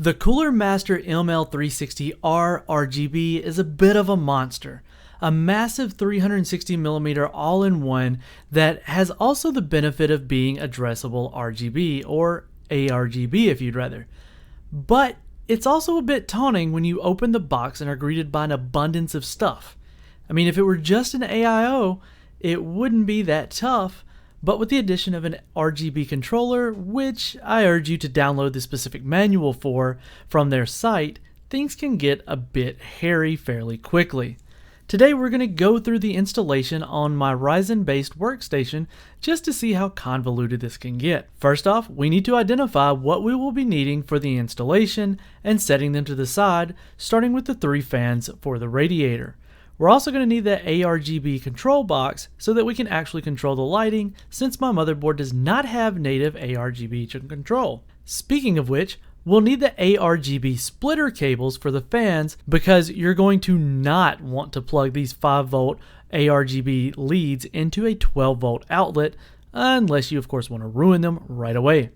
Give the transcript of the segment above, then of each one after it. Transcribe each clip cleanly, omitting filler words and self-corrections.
The Cooler Master ML360R RGB is a bit of a monster. A massive 360mm all-in-one that has also the benefit of being addressable RGB, or A-RGB if you'd rather. But it's also a bit taunting when you open the box and are greeted by an abundance of stuff. I mean, if it were just an AIO, it wouldn't be that tough, but with the addition of an RGB controller, which I urge you to download the specific manual for from their site, things can get a bit hairy fairly quickly. Today we're going to go through the installation on my Ryzen-based workstation just to see how convoluted this can get. First off, we need to identify what we will be needing for the installation and setting them to the side, starting with the 3 fans for the radiator. We're also going to need the A-RGB control box so that we can actually control the lighting, since my motherboard does not have native A-RGB to control. Speaking of which, we'll need the A-RGB splitter cables for the fans, because you're going to not want to plug these 5V A-RGB leads into a 12V outlet, unless you of course want to ruin them right away.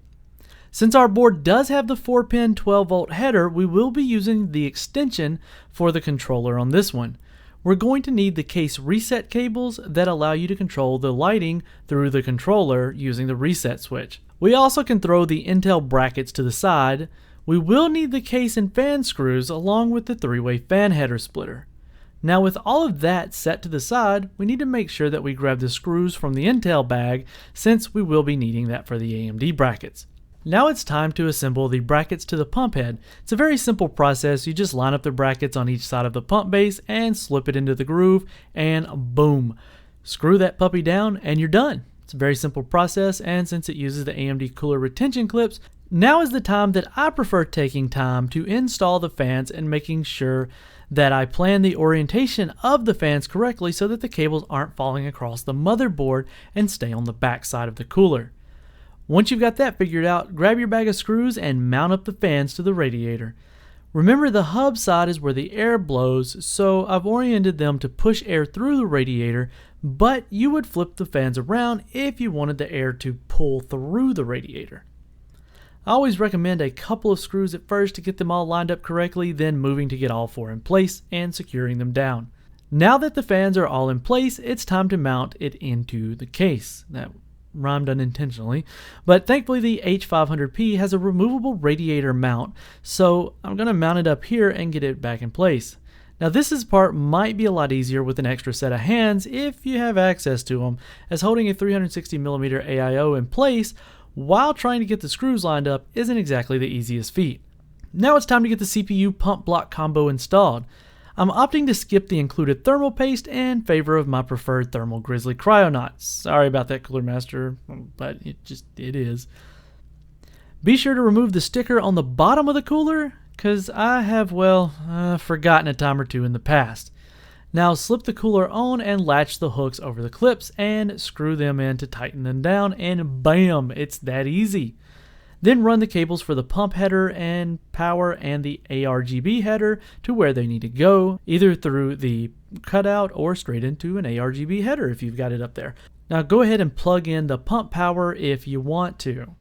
Since our board does have the 4-pin 12V header, we will be using the extension for the controller on this one. We're going to need the case reset cables that allow you to control the lighting through the controller using the reset switch. We also can throw the Intel brackets to the side. We will need the case and fan screws along with the 3-way fan header splitter. Now with all of that set to the side, we need to make sure that we grab the screws from the Intel bag, since we will be needing that for the AMD brackets. Now it's time to assemble the brackets to the pump head. It's a very simple process. You just line up the brackets on each side of the pump base and slip it into the groove, and boom, screw that puppy down and you're done. It's a very simple process, and since it uses the AMD cooler retention clips, now is the time that I prefer taking time to install the fans and making sure that I plan the orientation of the fans correctly so that the cables aren't falling across the motherboard and stay on the back side of the cooler. Once you've got that figured out, grab your bag of screws and mount up the fans to the radiator. Remember, the hub side is where the air blows, so I've oriented them to push air through the radiator, but you would flip the fans around if you wanted the air to pull through the radiator. I always recommend a couple of screws at first to get them all lined up correctly, then moving to get all 4 in place and securing them down. Now that the fans are all in place, it's time to mount it into the case. That rhymed unintentionally, but thankfully the H500P has a removable radiator mount, so I'm going to mount it up here and get it back in place. Now this part might be a lot easier with an extra set of hands if you have access to them, as holding a 360mm AIO in place while trying to get the screws lined up isn't exactly the easiest feat. Now it's time to get the CPU pump block combo installed. I'm opting to skip the included thermal paste in favor of my preferred thermal grizzly cryonauts. Sorry about that, Cooler Master, but it is. Be sure to remove the sticker on the bottom of the cooler, because I have, forgotten a time or two in the past. Now slip the cooler on and latch the hooks over the clips and screw them in to tighten them down, and bam, it's that easy. Then run the cables for the pump header and power and the A-RGB header to where they need to go, either through the cutout or straight into an A-RGB header if you've got it up there. Now go ahead and plug in the pump power if you want to.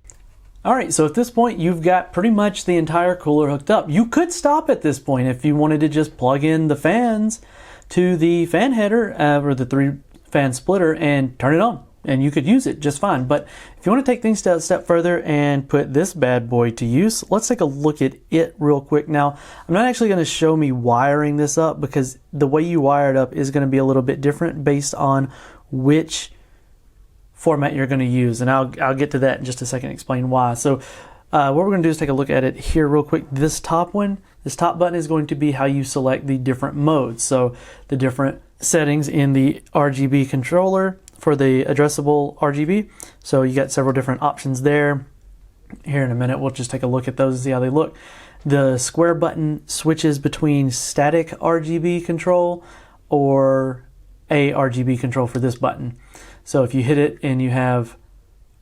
Alright, so at this point you've got pretty much the entire cooler hooked up. You could stop at this point if you wanted to just plug in the fans to the fan header or the 3-fan splitter and turn it on, and you could use it just fine. But if you want to take things a step further and put this bad boy to use, let's take a look at it real quick. Now, I'm not actually going to show me wiring this up, because the way you wire it up is going to be a little bit different based on which format you're going to use, and I'll get to that in just a second and explain why. So what we're going to do is take a look at it here real quick. This top button is going to be how you select the different modes, so the different settings in the RGB controller for the addressable RGB. So you got several different options there. Here in a minute we'll just take a look at those and see how they look. The square button switches between static RGB control or A-RGB control for this button. So if you hit it and you have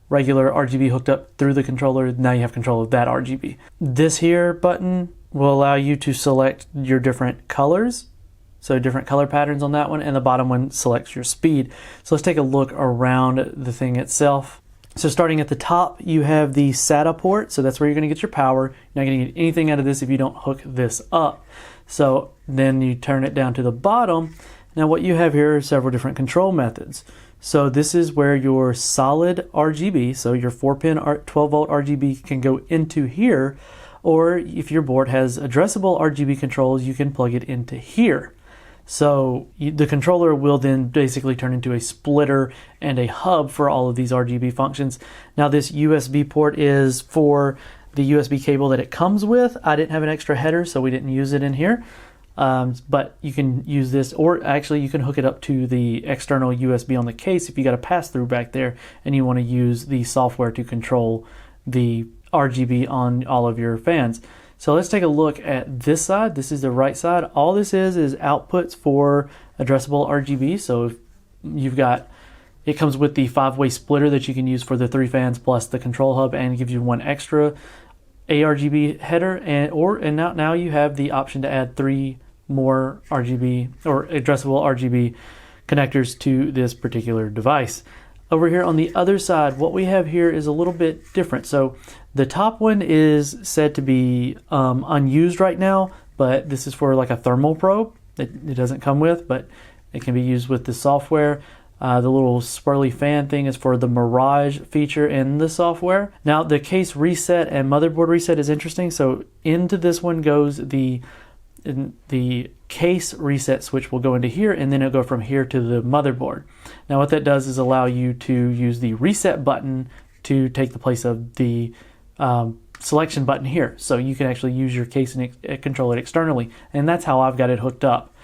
regular RGB hooked up through the controller, now you have control of that RGB. This here button will allow you to select your different colors, so different color patterns on that one, and the bottom one selects your speed. So let's take a look around the thing itself. So starting at the top, you have the SATA port, so that's where you're going to get your power. You're not going to get anything out of this if you don't hook this up. So then you turn it down to the bottom. Now what you have here are several different control methods. So this is where your solid RGB, so your 4-pin 12-volt RGB can go into here, or if your board has addressable RGB controls, you can plug it into here. So the controller will then basically turn into a splitter and a hub for all of these RGB functions. Now this USB port is for the USB cable that it comes with. I didn't have an extra header, so we didn't use it in here. But you can use this, or actually you can hook it up to the external USB on the case if you got a pass-through back there and you want to use the software to control the RGB on all of your fans. So let's take a look at this side. This is the right side. All this is outputs for addressable RGB. So if you've got, it comes with the 5-way splitter that you can use for the 3 fans plus the control hub, and gives you one extra A-RGB header, and now you have the option to add 3 more RGB or addressable RGB connectors to this particular device. Over here on the other side, what we have here is a little bit different. So the top one is said to be unused right now, but this is for like a thermal probe that it doesn't come with, but it can be used with the software. The little swirly fan thing is for the Mirage feature in the software. Now the case reset and motherboard reset is interesting. So into this one goes the case reset switch will go into here, and then it'll go from here to the motherboard. Now what that does is allow you to use the reset button to take the place of the selection button here. So you can actually use your case and control it externally, and that's how I've got it hooked up.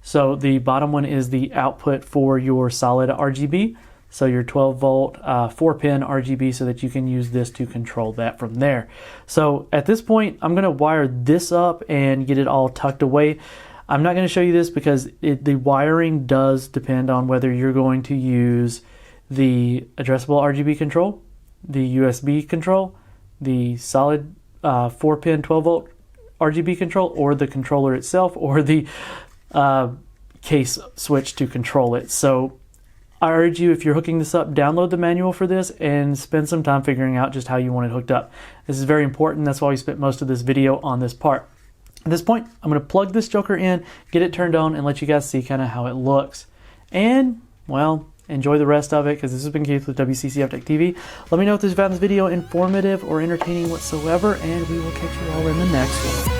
So the bottom one is the output for your solid RGB. So your 12-volt 4-pin RGB, so that you can use this to control that from there. So at this point, I'm going to wire this up and get it all tucked away. I'm not going to show you this because the wiring does depend on whether you're going to use the addressable RGB control, the USB control, the solid 4-pin 12-volt RGB control, or the controller itself, or the case switch to control it. So I urge you, if you're hooking this up, download the manual for this and spend some time figuring out just how you want it hooked up. This is very important. That's why we spent most of this video on this part. At this point, I'm going to plug this joker in, get it turned on, and let you guys see kind of how it looks. And, well, enjoy the rest of it, because this has been Keith with WCC Uptech TV. Let me know if you found this video informative or entertaining whatsoever, and we will catch you all in the next one.